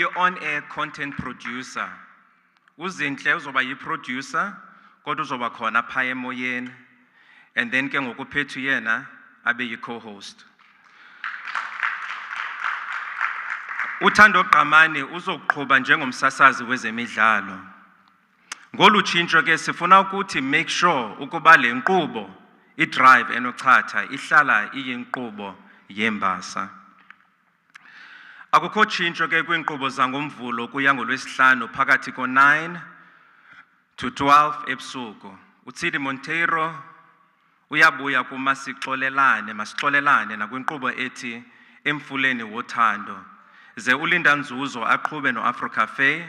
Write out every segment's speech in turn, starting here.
be on-air content producer. Uzinhle uzoba yi-producer, kodwa uzoba khona phaya emoyeni. And then ke ngokuphethu yena abe yi-co-host. Uthando Qamane uzoqhubha njengomsasazi wezemidlalo. Ngolu tshintsho ke sifuna ukuthi make sure ukuba le nkqubo i-drive enochatha ihlala iyinkqubo yembasa. Akukho tshintsho ke kwiinkqubo zangomvulo kuya ngoLwesihlanu phakathi ko-9 to 12 ebusuku. Utsidi Monteiro uyabuya masixolelane nakwinkqubo ethi Emfuleni Wothando. Ze uLinda Nzuzo aqhube no-Africa Fair.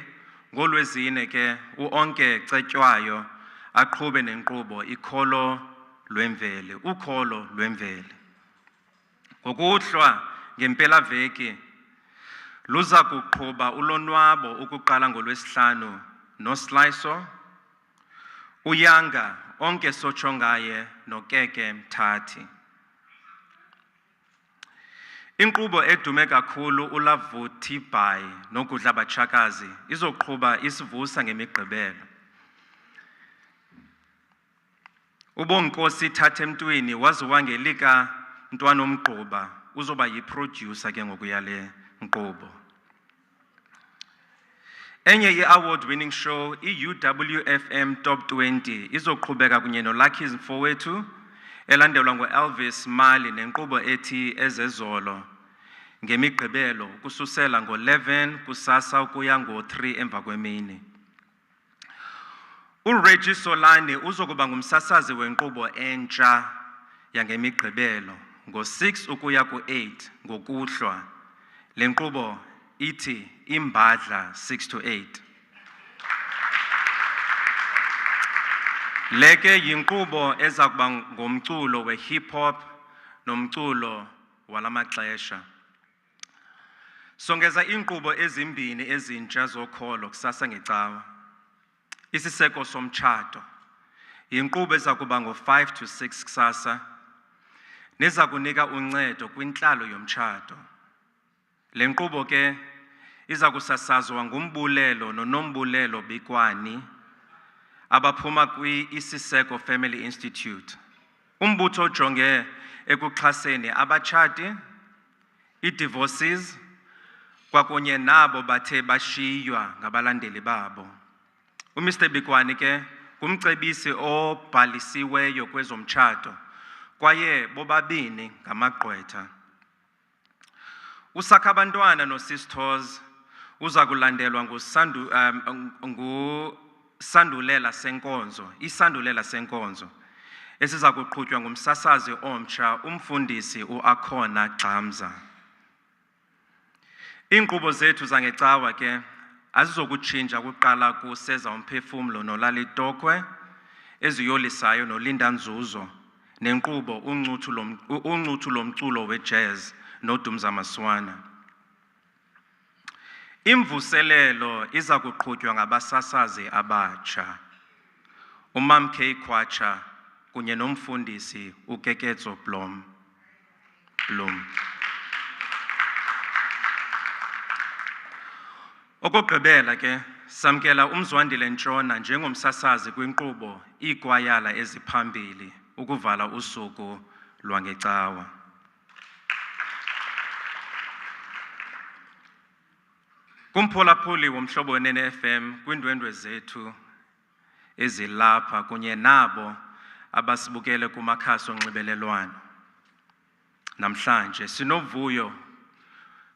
NgoLwezine ke uOnke Cetywayo aqhube nenkqubo Ukholo Lwemveli. Ngokuhlwa ngempelaveki luza kuqhuba ulonwabo ukuqala ngoLwesihlanu noSliso, uYanga, Onke Sochongaye noKeke Mthathi. Inkqubo edume kakhulu uLavuthi Bhayi noGudla Batshakazi izoqhuba isivusa ngemiGqibelo. uBonkosi Thathemtwini waziwa ngelika Ntwanomgquba uzoba yi-producer ke ngokuyale nkqubo. Enye i-award winning show i-UWFM Top 20 izoqhubeka kunye noLucky Mfowethu elandelwa ngo-Elvis Mali nenkqubo ethi Ezezolo ngemiGqibelo kususela ngo-11 kusasa ukuya ngo-3 emva kwemini. uReggie Solani uzokuba ngumsasazi wenkqubo entsha yangemiGqibelo ngo-6 ukuya ku-8 ngokuhlwa. Le nkqubo ithi Imbadla 6 to 8. Leke yinkqubo eza kuba ngomculo we-hip hop nomculo walamaxesha. Songeza iinkqubo ezimbini ezintsha zokholo kusasa ngecawa. Isiseko somtshato yinkqubo eza kuba ngo-5 to 6 kusasa neza kunika uncedo kwintlalo yomtshato. Le nkqubo ke iza kusasazwa nguMbulelo noNombulelo Bikwani abaphuma kwi-Isiseko Family Institute. Umbutho ojonge ekuxhaseni abatshati, i-divorces, kwakunye nabo bathe bashiywa ngabalandeli babo. uMr Bikwani ke ngumcebisi obhalisiweyo kwezomtshato kwaye bobabini ngamagqwetha. uSakhabantwana noSistos uza kulandelwa Isandulela Senkonzo esiza kuqhutywa ngumsasazi omtsha umfundisi uAkhona Gxamza. Iinkqubo zethu zangecawa ke azizokutshintsha kuqala kuSeza Umphefumlo noLalitokwe eziyolisayo noLinda Nzuzo nenkqubo uncuthu lomculo wejazz noDumza Maswana. Imvuselelo iza kuqhutywa ngabasasazi abatsha uMam K Kwacha kunye nomfundisi uKeketso Blom. Okugqibela ke samkela uMzwandile Ntshona njengomsasazi kwinkqubo Iikwayala Eziphambili ukuvala usuku lwangecawa. Kumphulaphuli womhlobo wenene FM kwiindwendwe zethu ezilapha kunye nabo abasibukele kumakhasi onxibelelwano. Namhlanje sinovuyo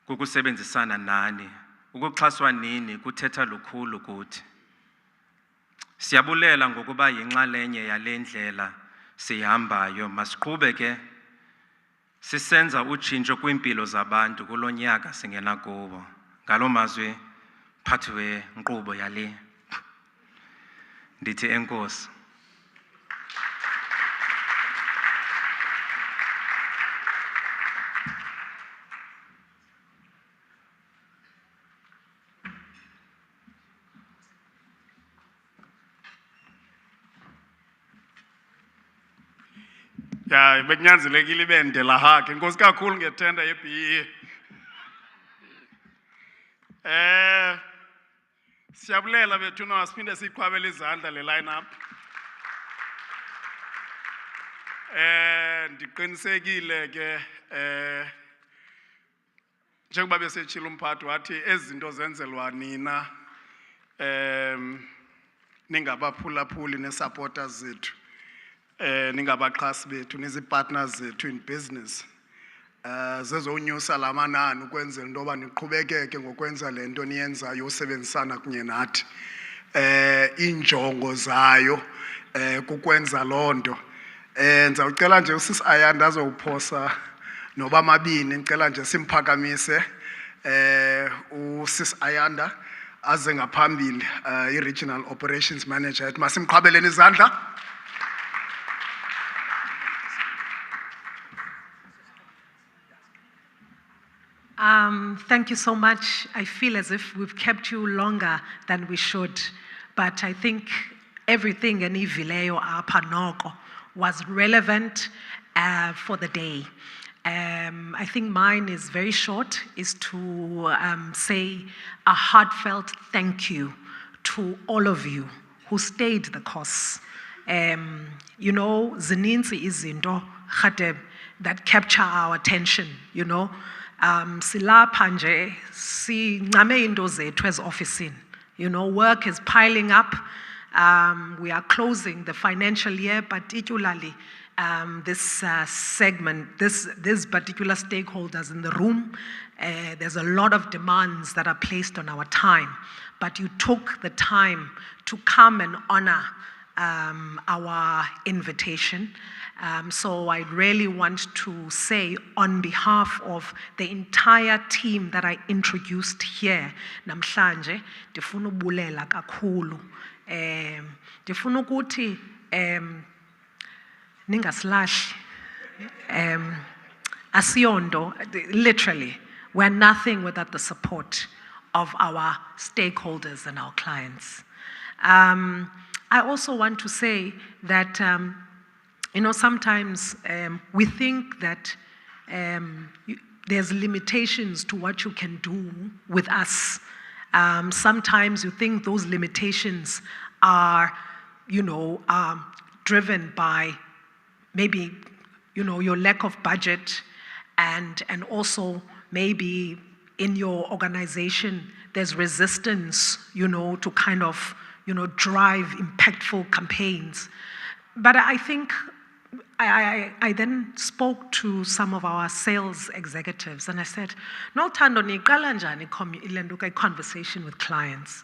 kukusebenzisana nani. Ukuxhaswa nini kuthetha lukhulu kuthi. Siyabulela ngokuba yinxalenye yale ndlela sihambayo. Masiqhube ke sisenza utshintsho kwimpilo zabantu kulo nyaka singena kuwo. Ngalo mazwi phathi wenkqubo yale ndithi enkosi. Ya bekunyanzelekile ibe ndela hakhe. Inkosi kakhulu ngethenda yeBE. Siyabulela bethuna siphinde siqhwabele izandla le line up. Ndiqinisekile ke njengoba besetshila umphathi wathi ezi zinto zenzelwa nina ningabaphulaphuli ne-supporters zethu, ningabaxhasi bethu, nizi-partners zethu in business. Zezonyusa la manani ukwenzela into yoba niqhubekeke ngokwenza le nto niyenzayo usebenzisana kunye nathi. Iinjongo zayo kukwenza loo nto. Ndizawucela nje usisi Ayanda azowuphosa noba amabini, ndicela nje simphakamise usisi Ayanda aze ngaphambili, i-Regional Operations Manager. Masimqhabeleni izandla. Thank you so much. I feel as if we've kept you longer than we should, but I think everything in Ivileo Apanoko was relevant for the day. I think mine is very short, is to say a heartfelt thank you to all of you who stayed the course. You know, zininzi izinto that capture our attention, you know. Silapha nje sincame into zethu as officing. You know, work is piling up. We are closing the financial year, particularly this segment, these particular stakeholders in the room. There's a lot of demands that are placed on our time, but you took the time to come and honor our invitation. So I really want to say on behalf of the entire team that I introduced here, namhlanje, ndifuna ubulela kakhulu. Ndifuna ukuthi ningasilahli. Asiyonto, literally, we're nothing without the support of our stakeholders and our clients. I also want to say that you know, sometimes we think that there's limitations to what you can do with us. Sometimes you think those limitations are, you know, driven by maybe, you know, your lack of budget, and also maybe in your organization there's resistance, you know, to kind of, you know, drive impactful campaigns. But I think I then spoke to some of our sales executives and I said, no, Thando, niqala njani conversation with clients.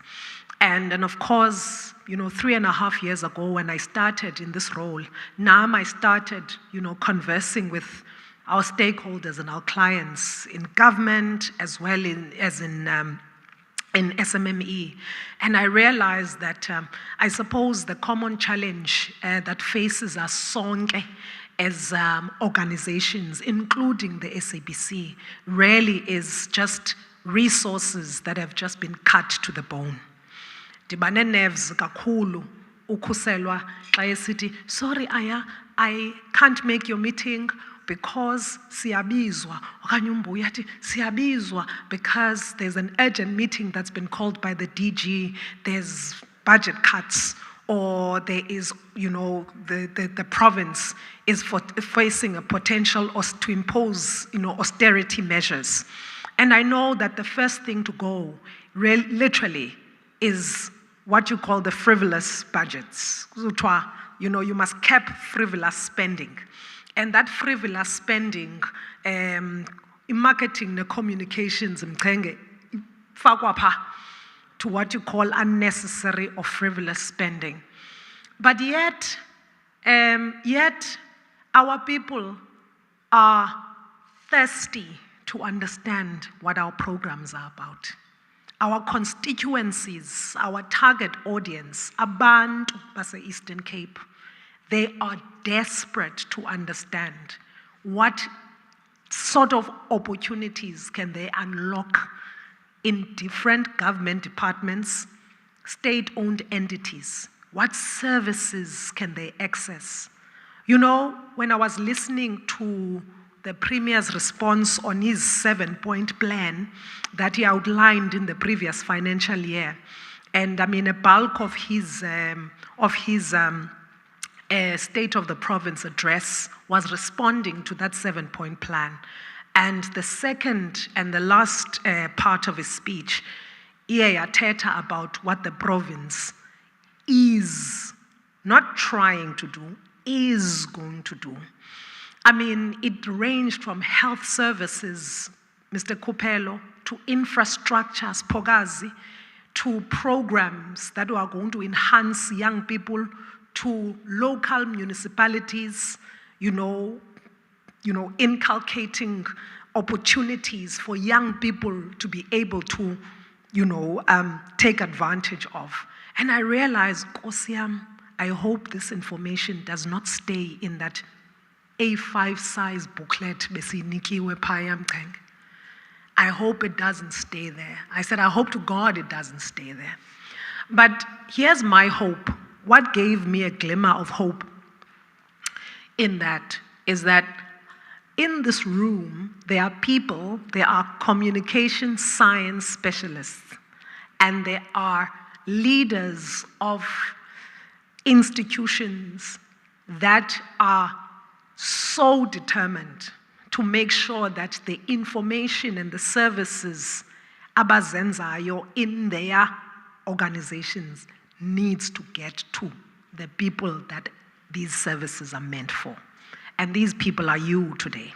And of course, you know, 3.5 years ago when I started in this role, now I started, you know, conversing with our stakeholders and our clients in government as well as in SMME. And I realized that I suppose the common challenge that faces us sonke as organizations, including the SABC, really is just resources that have just been cut to the bone. Dibane nerves kakhulu ukhuselwa xa esithi, sorry Aya, I can't make your meeting because siyabizwa, okanye umbuya athi siyabizwa because there's an urgent meeting that's been called by the DG, there's budget cuts, or there is, you know, the province is facing a potential to impose, you know, austerity measures. And I know that the first thing to go, literally, is what you call the frivolous budgets. You know, you must cap frivolous spending. And that frivolous spending, in marketing, the communications, to what you call unnecessary or frivolous spending. But yet our people are thirsty to understand what our programs are about. Our constituencies, our target audience, abantu base Eastern Cape, they are desperate to understand what sort of opportunities can they unlock in different government departments, state-owned entities. What services can they access? You know, when I was listening to the Premier's response on his 7-point plan that he outlined in the previous financial year. And I mean, a bulk of his State of the Province address was responding to that 7-point plan. And the second and the last part of his speech, iye yathetha about what the province is not trying to do, is going to do. I mean, it ranged from health services, Mr. Kupelo, to infrastructure, Spogazi, to programs that are going to enhance young people, to local municipalities, inculcating opportunities for young people to be able to, take advantage of. And I realized, Nkosi yam, I hope this information does not stay in that A5 size booklet besinikiwe phaya Mchenge. I hope it doesn't stay there. I said, I hope to God it doesn't stay there. But here's my hope. What gave me a glimmer of hope in that is that in this room, there are people, there are communication science specialists, and there are leaders of institutions that are so determined to make sure that the information and the services abazenzayo in their organizations needs to get to the people that these services are meant for. And these people are you today.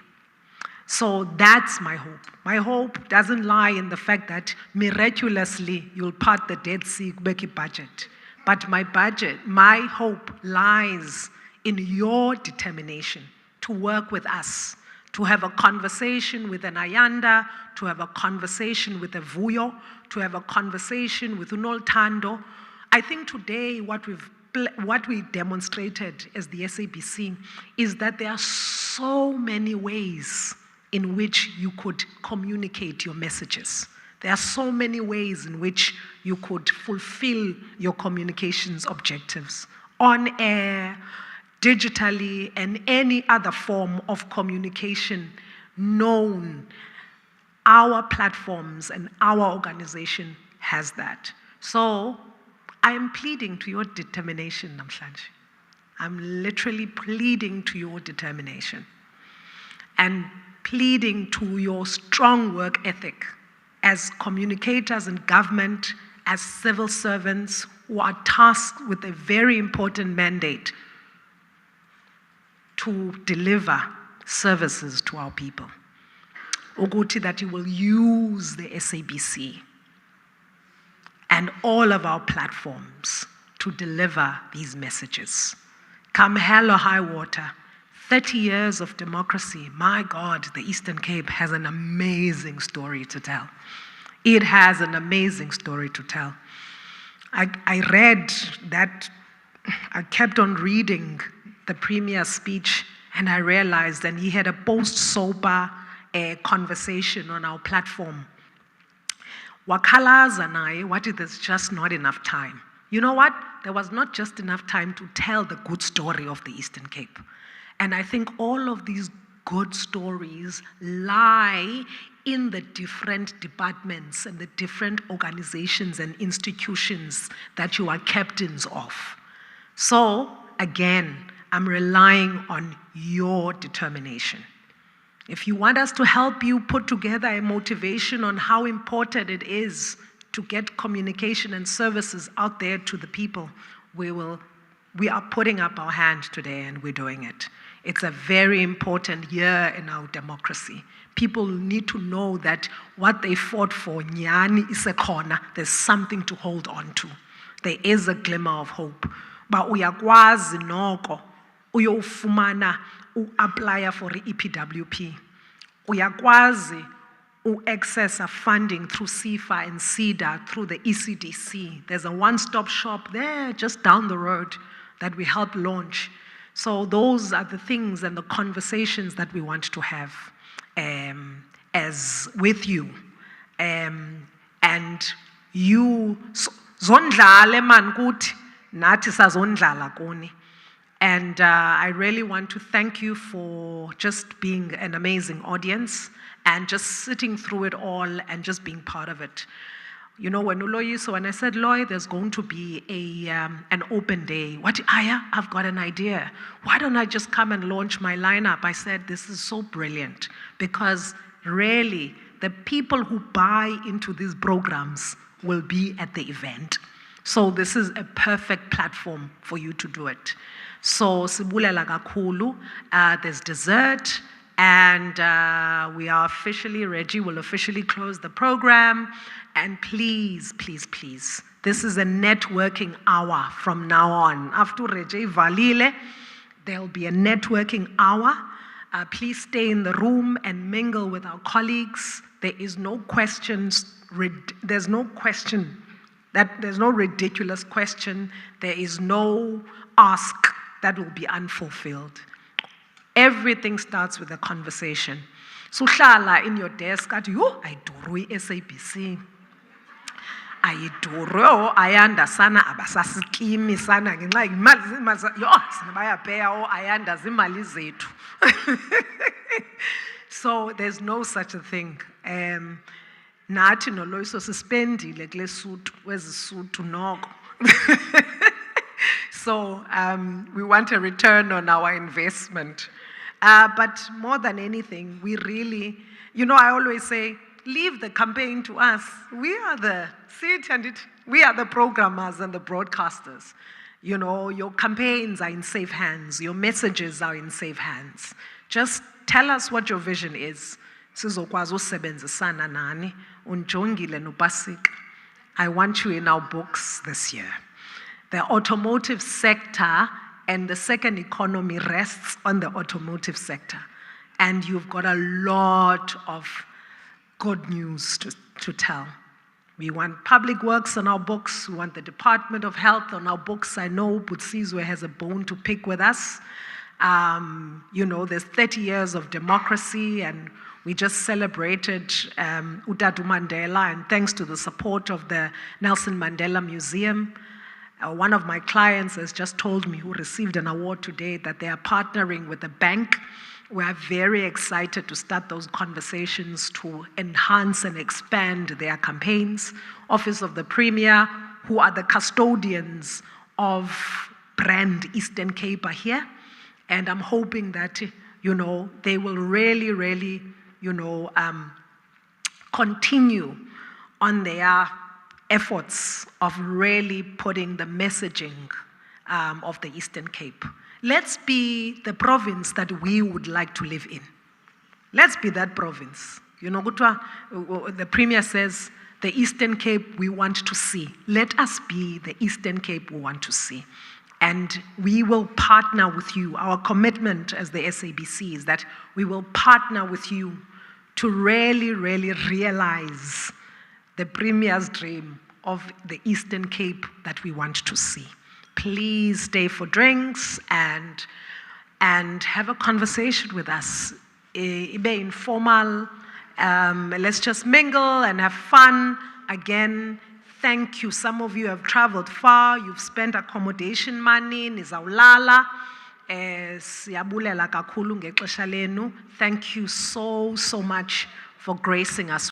So that's my hope. My hope doesn't lie in the fact that miraculously you'll part the Dead Sea, kubeki budget. But my hope lies in your determination to work with us, to have a conversation with an Ayanda, to have a conversation with a Vuyo, to have a conversation with Unoltando. I think today what we demonstrated as the SABC is that there are so many ways in which you could communicate your messages. There are so many ways in which you could fulfill your communications objectives on air, digitally, and any other form of communication known. Our platforms and our organization has that. So I am pleading to your determination, Namhlanje. I'm literally pleading to your determination and pleading to your strong work ethic as communicators in government, as civil servants who are tasked with a very important mandate to deliver services to our people. Ukuthi that you will use the SABC and all of our platforms to deliver these messages. Come hell or high water, 30 years of democracy, my God, the Eastern Cape has an amazing story to tell. It has an amazing story to tell. I read that, I kept on reading the Premier's speech, and I realized, and he had a post-sober conversation on our platform. Wakhalaza naye, what if there's just not enough time? You know what? There was not just enough time to tell the good story of the Eastern Cape. And I think all of these good stories lie in the different departments and the different organizations and institutions that you are captains of. So, again, I'm relying on your determination. If you want us to help you put together a motivation on how important it is to get communication and services out there to the people, we are putting up our hand today and we're doing it. It's a very important year in our democracy. People need to know that what they fought for, nyani isekhona, there's something to hold on to. There is a glimmer of hope. But uyakwazi noko uyofumana u-apply for i-EPWP. Uyakwazi u-access funding through CIFA and CEDA, through the ECDC. There's a one-stop shop there just down the road that we help launch. So those are the things and the conversations that we want to have as with you. And you, zondlale man kuthi, nathi sazondlala kuni. And I really want to thank you for just being an amazing audience and just sitting through it all and just being part of it. You know, when I said, Loy, there's going to be an open day. What, Aya? I've got an idea. Why don't I just come and launch my lineup? I said, this is so brilliant because really the people who buy into these programs will be at the event. So this is a perfect platform for you to do it. So sibulela kakhulu, there's dessert, and we are officially, Reggie will officially close the program. And please, please, please, this is a networking hour from now on. After Reggie Valile, there'll be a networking hour. Please stay in the room and mingle with our colleagues. There is no questions, there's no question, there's no ridiculous question. There is no ask that will be unfulfilled. Everything starts with a conversation. So hlala in your desk at yo ayiduru SABC. Ayiduru ayanda sana abasasikimi sana ngenxa imali yo sinabayapheya ayanda zimali zethu. So there's no such a thing. Nathi noloyiso sispendile kule suit wezisutu noko. So we want a return on our investment. But more than anything, we really, you know, I always say, leave the campaign to us. We are the, we are the programmers and the broadcasters. You know, your campaigns are in safe hands. Your messages are in safe hands. Just tell us what your vision is. Sizokwazi usebenzisana nani, unjongile nopasik. I want you in our books this year. The automotive sector and the second economy rests on the automotive sector. And you've got a lot of good news to tell. We want public works on our books. We want the Department of Health on our books. I know Ukuchazwa has a bone to pick with us. You know, there's 30 years of democracy, and we just celebrated Utatu Mandela, and thanks to the support of the Nelson Mandela Museum. One of my clients has just told me, who received an award today, that they are partnering with the bank. We are very excited to start those conversations to enhance and expand their campaigns. Office of the Premier, who are the custodians of brand Eastern Cape, are here. And I'm hoping that, you know, they will really, really, you know, continue on their efforts of really putting the messaging of the Eastern Cape. Let's be the province that we would like to live in. Let's be that province. You know, the Premier says, the Eastern Cape we want to see. Let us be the Eastern Cape we want to see. And we will partner with you. Our commitment as the SABC is that we will partner with you to really, really realize the Premier's dream of the Eastern Cape that we want to see. Please stay for drinks and have a conversation with us. Be informal. Let's just mingle and have fun. Again, thank you. Some of you have traveled far. You've spent accommodation money. Nizawulala. Siyabulela kakhulu ngexesha lenu. Thank you so much for gracing us.